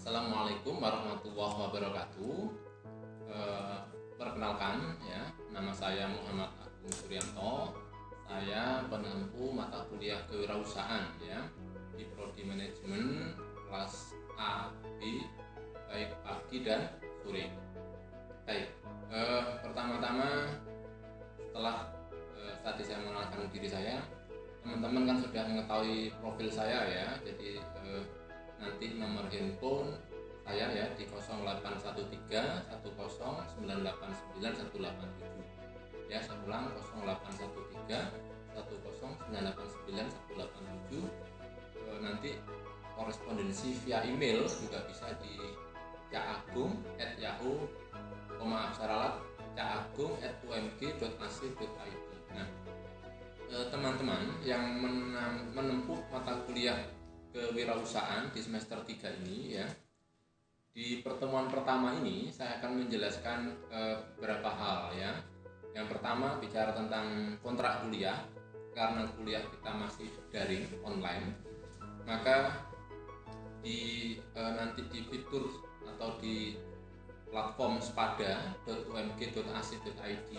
Assalamualaikum warahmatullahi wabarakatuh. Perkenalkan ya, nama saya Muhammad Agung Suryanto. Saya penempuh mata kuliah kewirausahaan ya di Prodi Manajemen kelas A, B, baik pagi dan sore. Baik, pertama-tama setelah tadi saya mengenalkan diri saya, teman-teman kan sudah mengetahui profil saya ya. Jadi nanti nomor handphone saya ya di 0813 10 989 187 ya. Saya ulang 0813 10 989 187. Nanti korespondensi via email juga bisa di caagung@yahoo caagung@umg.ac.id. Nah, teman-teman yang menempuh mata kuliah kewirausahaan di semester 3 ini ya. Di pertemuan pertama ini saya akan menjelaskan beberapa hal ya. Yang pertama bicara tentang kontrak kuliah. Karena kuliah kita masih daring online, maka nanti di fitur atau di platform spada.umg.ac.id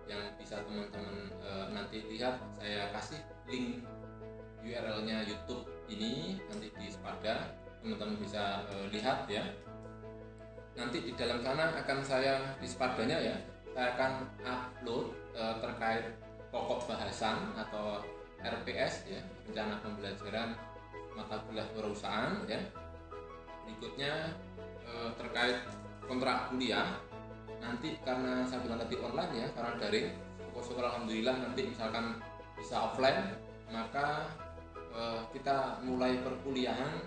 yang bisa teman-teman nanti lihat, saya kasih link URL-nya YouTube ini nanti di Spada, teman-teman bisa lihat ya. Nanti di dalam sana akan saya di Spadanya ya, saya akan upload terkait pokok bahasan atau RPS ya, rencana pembelajaran mata kuliah kewirausahaan ya. Berikutnya terkait kontrak kuliah. Nanti karena saya bilang tadi online ya, karena daring, syukur alhamdulillah nanti misalkan bisa offline, maka kita mulai perkuliahan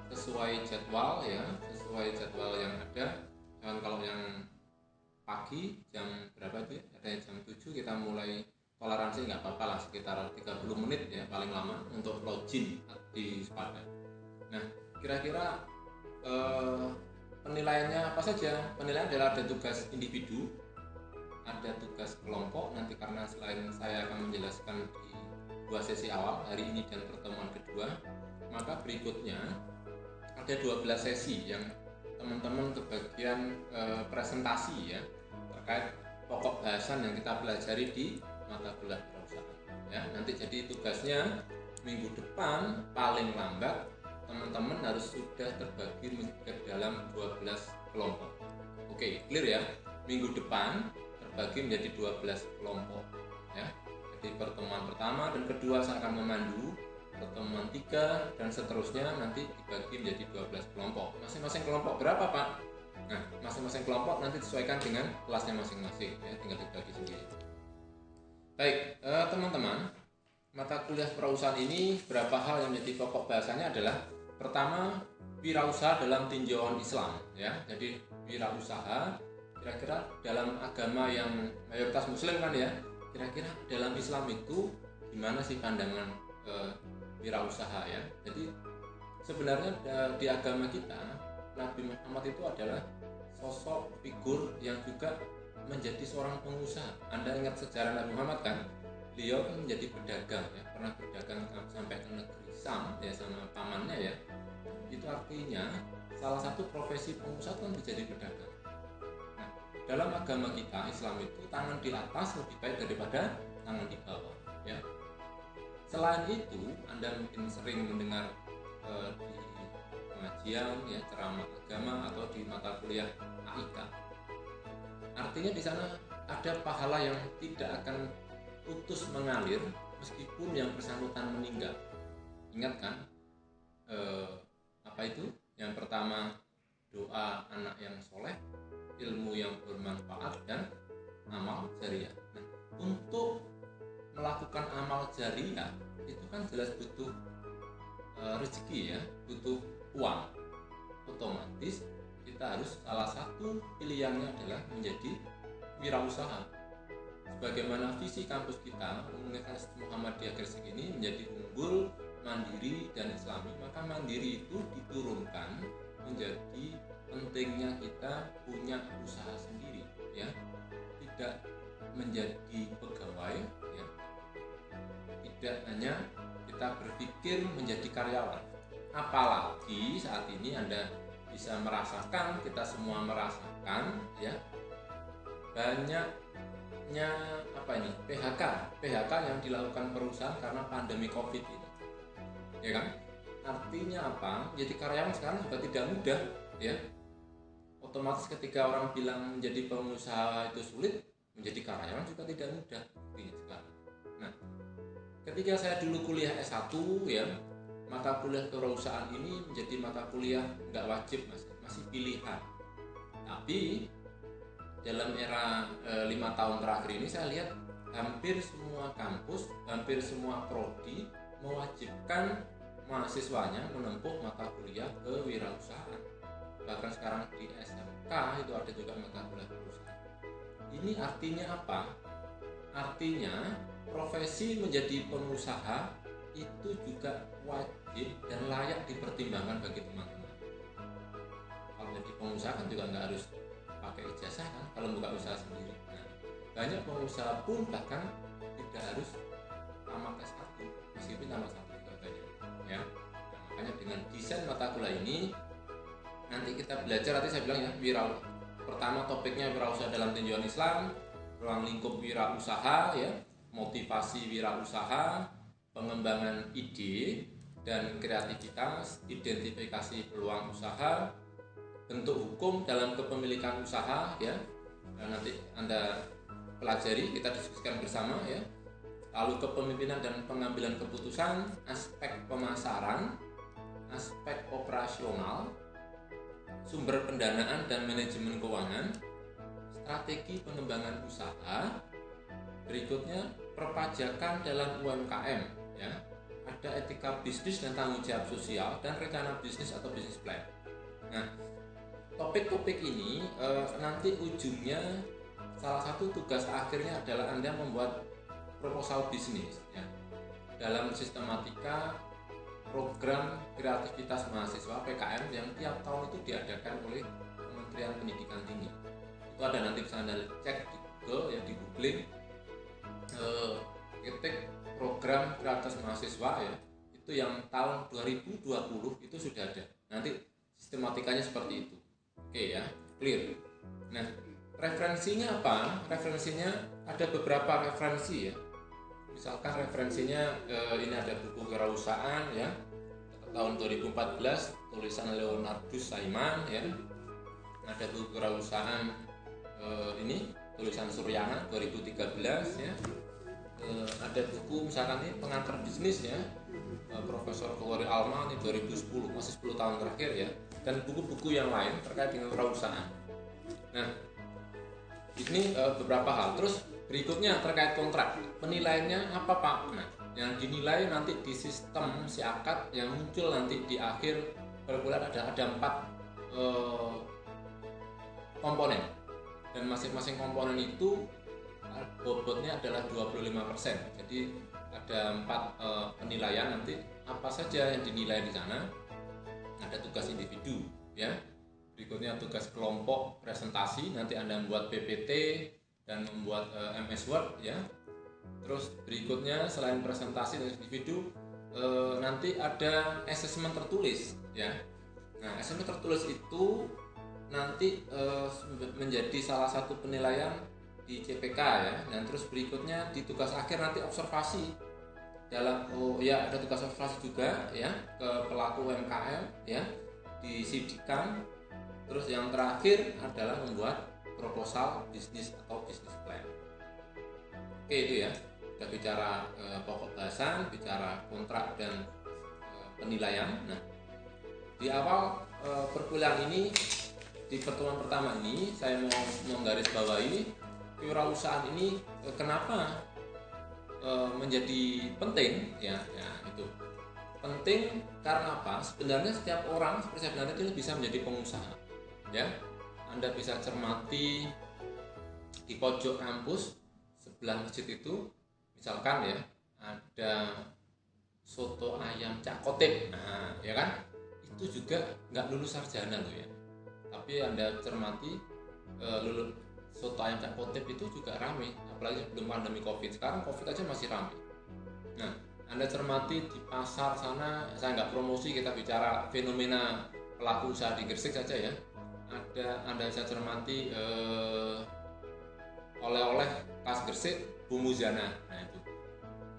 sesuai jadwal ya, sesuai jadwal yang ada. Dan kalau yang pagi jam berapa itu ya? Ada jam 7 kita mulai toleransi, nggak apa-apa lah, sekitar 30 menit ya paling lama untuk login di Spada. Nah, kira-kira penilaiannya apa saja? Penilaian adalah ada tugas individu, ada tugas kelompok. Nanti karena selain saya akan menjelaskan di 2 sesi awal hari ini dan pertemuan kedua, maka berikutnya ada 12 sesi yang teman-teman kebagian presentasi ya terkait pokok bahasan yang kita pelajari di mata kuliah kewirausahaan ya. Nanti jadi tugasnya minggu depan paling lambat teman-teman harus sudah terbagi ke dalam 12 kelompok. Oke, clear ya? Minggu depan terbagi menjadi 12 kelompok ya. Di pertemuan pertama dan kedua saya akan memandu, pertemuan 3 dan seterusnya nanti dibagi menjadi 12 kelompok. Masing-masing kelompok berapa Pak? Nah, masing-masing kelompok nanti disesuaikan dengan kelasnya masing-masing ya, tinggal dibagi sendiri. Baik, teman-teman, mata kuliah kewirausahaan ini berapa hal yang menjadi pokok bahasanya adalah pertama, wirausaha dalam tinjauan Islam ya. Jadi wirausaha kira-kira dalam agama yang mayoritas muslim kan ya, kira-kira dalam Islam itu gimana sih pandangan wirausaha ya. Jadi sebenarnya di agama kita Nabi Muhammad itu adalah sosok figur yang juga menjadi seorang pengusaha. Anda ingat sejarah Nabi Muhammad kan? Beliau kan menjadi pedagang ya, pernah berdagang sampai ke negeri Sam ya sama pamannya ya. Itu artinya salah satu profesi pengusaha kan menjadi pedagang. Dalam agama kita Islam itu tangan di atas lebih baik daripada tangan di bawah ya. Selain itu Anda mungkin sering mendengar di pengajian ya, ceramah agama atau di mata kuliah AIK. Artinya di sana ada pahala yang tidak akan putus mengalir meskipun yang bersangkutan meninggal. Ingat kan apa itu? Yang pertama doa anak yang soleh, ilmu yang bermanfaat, dan amal jariah. Nah, untuk melakukan amal jariah itu kan jelas butuh rezeki ya, butuh uang. Otomatis kita harus salah satu pilihannya adalah menjadi wirausaha. Sebagaimana visi kampus kita Universitas Muhammadiyah Gresik ini menjadi unggul, mandiri, dan islami, maka mandiri itu diturunkan menjadi pentingnya kita punya usaha sendiri ya, tidak menjadi pegawai ya, tidak hanya kita berpikir menjadi karyawan. Apalagi saat ini Anda bisa merasakan, kita semua merasakan ya, banyaknya PHK yang dilakukan perusahaan karena pandemi Covid ini, ya kan? Artinya apa? Jadi karyawan sekarang juga tidak mudah, ya. Otomatis ketika orang bilang menjadi pengusaha itu sulit, menjadi karyawan juga tidak mudah sekarang. Nah, ketika saya dulu kuliah S1 ya, mata kuliah kewirausahaan ini menjadi mata kuliah nggak wajib, masih pilihan. Tapi dalam era 5 tahun terakhir ini saya lihat hampir semua kampus, hampir semua prodi mewajibkan mahasiswanya menempuh mata kuliah kewirausahaan. Bahkan sekarang di SMK itu ada juga mata kuliah kewirausahaan. Ini artinya apa? Artinya profesi menjadi pengusaha itu juga wajib dan layak dipertimbangkan bagi teman-teman. Kalau jadi pengusaha kan juga nggak harus pakai ijazah kan kalau buka usaha sendiri. Nah, banyak pengusaha pun bahkan tidak harus tamat S1, meskipun tamat 1 juga banyak ya. Nah, makanya dengan desain mata kuliah ini nanti kita belajar, nanti saya bilang ya, pertama topiknya wirausaha dalam tinjauan Islam, ruang lingkup wirausaha ya, motivasi wirausaha, pengembangan ide dan kreativitas, identifikasi peluang usaha, bentuk hukum dalam kepemilikan usaha ya. Nah, nanti Anda pelajari, kita diskusikan bersama ya. Lalu kepemimpinan dan pengambilan keputusan, aspek pemasaran, aspek operasional, sumber pendanaan dan manajemen keuangan, strategi pengembangan usaha. Berikutnya perpajakan dalam UMKM ya. Ada etika bisnis dan tanggung jawab sosial dan rencana bisnis atau bisnis plan. Nah, topik-topik ini nanti ujungnya salah satu tugas akhirnya adalah Anda membuat proposal bisnis ya, dalam sistematika program kreativitas mahasiswa PKM yang tiap tahun itu diadakan oleh Kementerian Pendidikan Tinggi. Itu ada, nanti bisa Anda cek di Google ya, di googling ketik program kreativitas mahasiswa ya, itu yang tahun 2020 itu sudah ada. Nanti sistematikanya seperti itu. Oke ya, clear. Nah, referensinya apa? Referensinya ada beberapa referensi ya. Misalkan referensinya ini ada buku kewirausahaan ya, tahun 2014 tulisan Leonardus Saiman ya. Ada buku kewirausahaan ini tulisan Suryana 2013 ya. Ada buku misalkan ini pengantar bisnis ya, Profesor Kowari Alma ini 2010, masih 10 tahun terakhir ya. Dan buku-buku yang lain terkait dengan kewirausahaan. Nah, ini beberapa hal. Terus berikutnya terkait kontrak, penilaiannya apa Pak? Nah, yang dinilai nanti di sistem siakat yang muncul nanti di akhir perkuliahan ada 4 komponen, dan masing-masing komponen itu bobotnya adalah 25%. Jadi ada 4 penilaian nanti, apa saja yang dinilai di sana. Ada tugas individu ya, berikutnya tugas kelompok presentasi, nanti Anda membuat PPT dan membuat MS Word ya. Terus berikutnya selain presentasi dan individu nanti ada asesmen tertulis ya. Nah, asesmen tertulis itu nanti menjadi salah satu penilaian di CPK ya. Dan terus berikutnya di tugas akhir nanti observasi dalam ada tugas observasi juga ya ke pelaku UMKM ya, disidikan. Terus yang terakhir adalah membuat proposal bisnis atau bisnis plan. Oke, itu ya. Kita bicara pokok bahasan, bicara kontrak dan penilaian. Nah, di awal perkuliahan ini, di pertemuan pertama ini saya mau menggarisbawahi kewirausahaan ini kenapa menjadi penting ya, itu penting karena apa? Sebenarnya setiap orang seperti saya bilang tadi bisa menjadi pengusaha ya. Anda bisa cermati di pojok kampus sebelah masjid itu, misalkan ya, ada soto ayam Cak Kotip, nah ya kan, itu juga nggak lulus sarjana loh ya, tapi Anda cermati lulus soto ayam Cak Kotip itu juga ramai, apalagi sebelum pandemi Covid. Sekarang Covid aja masih ramai. Nah, Anda cermati di pasar sana, saya nggak promosi, kita bicara fenomena pelaku usaha di Gresik saja ya, ada Anda bisa cermati oleh-oleh khas Gresik Bumuzana. Nah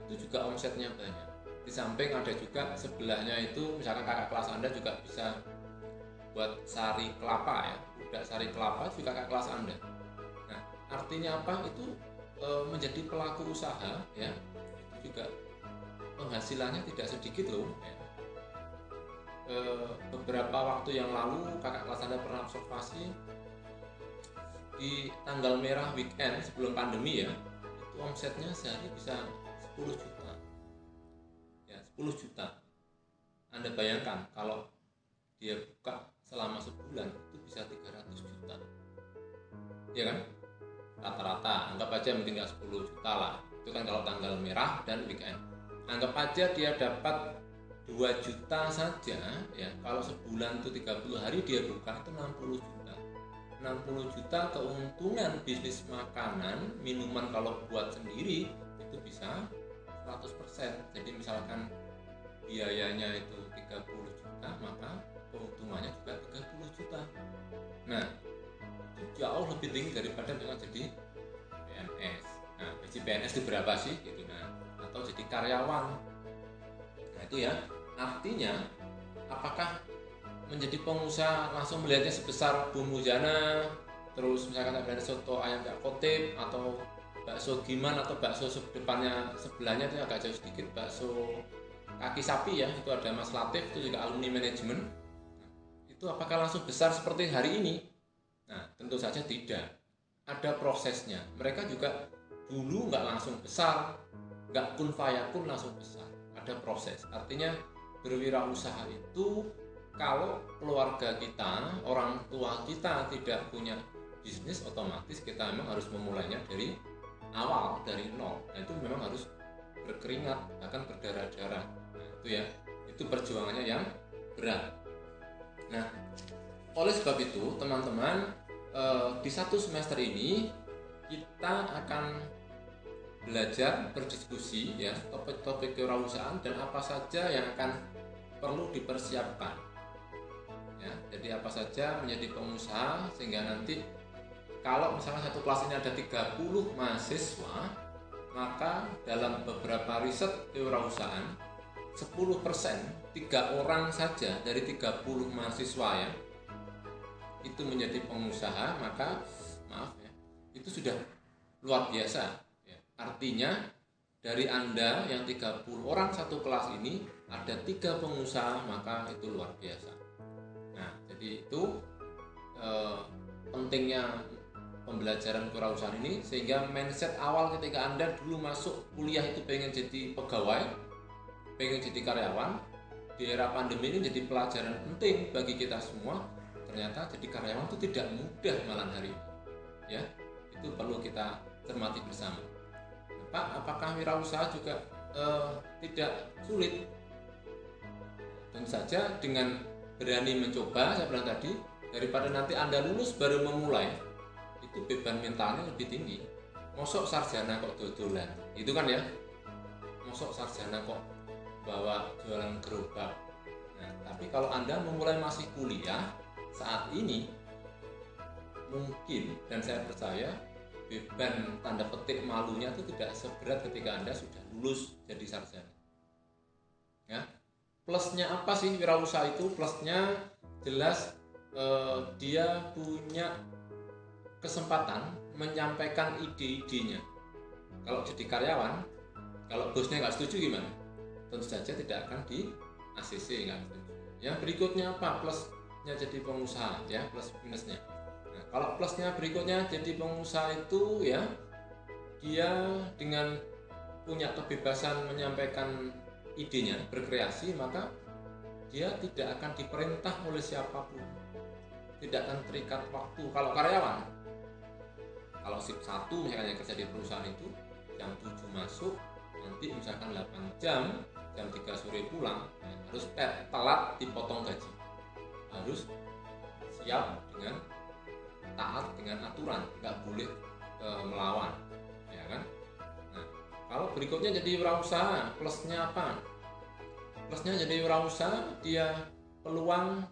itu juga omsetnya banyak. Di samping ada juga sebelahnya itu misalkan kakak kelas Anda juga bisa buat sari kelapa ya, udah sari kelapa juga kakak kelas Anda. Nah artinya apa? Itu menjadi pelaku usaha ya, itu juga penghasilannya tidak sedikit loh ya. Beberapa waktu yang lalu kakak kelas Anda pernah observasi di tanggal merah weekend sebelum pandemi ya, itu omsetnya sehari bisa 10 juta ya, 10 juta. Anda bayangkan kalau dia buka selama sebulan itu bisa 300 juta ya kan, rata-rata anggap aja mungkin nggak 10 juta lah, itu kan kalau tanggal merah dan weekend. Anggap aja dia dapat 2 juta saja ya, kalau sebulan itu 30 hari dia buka itu 60 juta. 60 juta keuntungan bisnis makanan, minuman kalau buat sendiri itu bisa 100%. Jadi misalkan biayanya itu 30 juta, maka keuntungannya juga 30 juta. Nah, itu jauh lebih tinggi daripada memang jadi PNS. Nah, gaji PNS itu berapa sih gitu, nah, atau jadi karyawan. Nah, itu ya. Artinya apakah menjadi pengusaha langsung melihatnya sebesar Bumuzana, terus misalkan ada soto ayam Kak Kotip atau bakso Giman atau bakso depannya sebelahnya itu agak jauh sedikit, bakso kaki sapi ya, itu ada Mas Latif, itu juga alumni manajemen. Itu apakah langsung besar seperti hari ini? Nah tentu saja tidak, ada prosesnya. Mereka juga dulu nggak langsung besar, nggak kun fayakun langsung besar, ada proses. Artinya berwirausaha itu kalau keluarga kita, orang tua kita tidak punya bisnis, otomatis kita memang harus memulainya dari awal, dari nol. Nah itu memang harus berkeringat, bahkan berdarah-darah. Nah itu ya, itu perjuangannya yang berat. Nah oleh sebab itu teman-teman, di satu semester ini kita akan belajar berdiskusi ya, topik-topik kewirausahaan dan apa saja yang akan perlu dipersiapkan. Ya, jadi apa saja menjadi pengusaha sehingga nanti kalau misalnya satu kelas ini ada 30 mahasiswa, maka dalam beberapa riset kewirausahaan 10%, 3 orang saja dari 30 mahasiswa ya itu menjadi pengusaha, maka maaf ya, itu sudah luar biasa ya. Artinya dari Anda yang 30 orang satu kelas ini ada 3 pengusaha, maka itu luar biasa. Nah, jadi itu pentingnya pembelajaran kewirausahaan ini, sehingga mindset awal ketika Anda dulu masuk kuliah itu pengen jadi pegawai, pengen jadi karyawan, di era pandemi ini jadi pelajaran penting bagi kita semua. Ternyata jadi karyawan itu tidak mudah malam hari ini. Ya, itu perlu kita cermati bersama. Pak, apakah wirausaha juga tidak sulit? Tentu saja dengan berani mencoba, saya bilang tadi, daripada nanti Anda lulus baru memulai, itu beban mentalnya lebih tinggi. Mosok sarjana kok dodolan, itu kan ya. Mosok sarjana kok bawa jualan gerobak. Nah, tapi kalau Anda memulai masih kuliah saat ini, mungkin dan saya percaya beban tanda petik malunya itu tidak seberat ketika Anda sudah lulus jadi sarjana. Ya. Plusnya apa sih wirausaha itu? Plusnya jelas dia punya kesempatan menyampaikan ide-idenya. Kalau jadi karyawan, kalau bosnya nggak setuju gimana? Tentu saja tidak akan di ACC, nggak setuju. Yang berikutnya apa? Plusnya jadi pengusaha ya, plus minusnya. Nah, kalau plusnya berikutnya jadi pengusaha itu ya, dia dengan punya kebebasan menyampaikan idenya, berkreasi, maka dia tidak akan diperintah oleh siapapun, tidak akan terikat waktu. Kalau karyawan, kalau shift 1 misalnya kerja di perusahaan itu jam 7 masuk, nanti misalkan 8 jam, jam 3 sore pulang, harus telat dipotong gaji, harus siap dengan taat dengan aturan, nggak boleh melawan, ya kan? Nah, kalau berikutnya jadi wirausaha, plusnya apa? Plusnya jadi wirausaha, dia peluang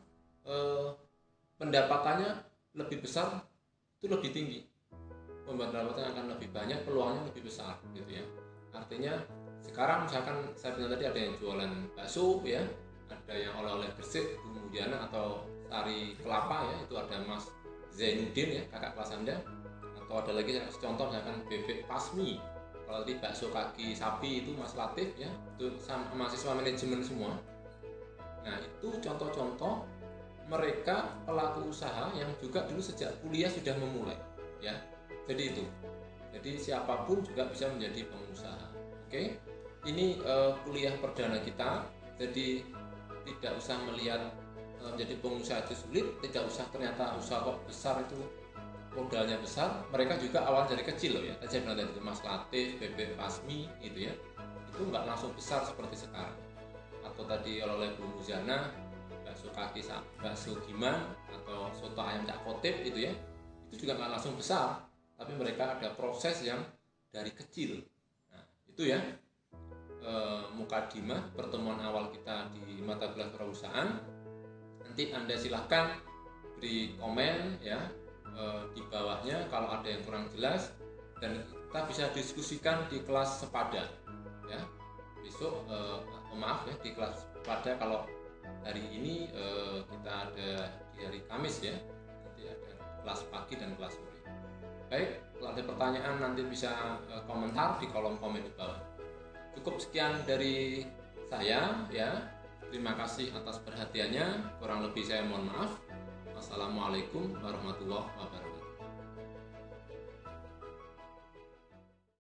eh, pendapatannya lebih besar, itu lebih tinggi, pendapatan akan lebih banyak, peluangnya lebih besar gitu ya. Artinya sekarang misalkan saya bilang tadi ada yang jualan bakso ya, ada yang oleh-oleh Gresik, kemudian atau sari kelapa ya, itu ada Mas Zainuddin ya, kakak kelas Anda. Atau ada lagi contoh misalkan bebek pasmi, kalau di bakso kaki sapi itu Mas Latif ya, itu mahasiswa manajemen semua. Nah itu contoh-contoh mereka pelaku usaha yang juga dulu sejak kuliah sudah memulai ya. Jadi itu, jadi siapapun juga bisa menjadi pengusaha. Oke, ini kuliah perdana kita, jadi tidak usah melihat menjadi pengusaha itu sulit, tidak usah ternyata usaha kok besar itu modalnya besar. Mereka juga awal dari kecil loh ya. Tadi saya bilang tadi Mas Latif, bebek pasmi gitu ya, itu nggak langsung besar seperti sekarang. Atau tadi oleh Bu Muzana, bakso kaki, bakso giman, atau soto ayam Cak Kotip itu ya, itu juga nggak langsung besar, tapi mereka ada proses yang dari kecil. Nah itu ya, mukadimah pertemuan awal kita di mata kuliah kewirausahaan. Nanti Anda silahkan beri komen ya di bawahnya kalau ada yang kurang jelas, dan kita bisa diskusikan di kelas sepada ya. Besok maaf ya, di kelas sepada kalau hari ini kita ada di hari Kamis ya, nanti ada kelas pagi dan kelas sore. Baik, kalau ada pertanyaan nanti bisa komentar di kolom komen di bawah. Cukup sekian dari saya ya. Terima kasih atas perhatiannya. Kurang lebih saya mohon maaf. Wassalamualaikum warahmatullahi wabarakatuh.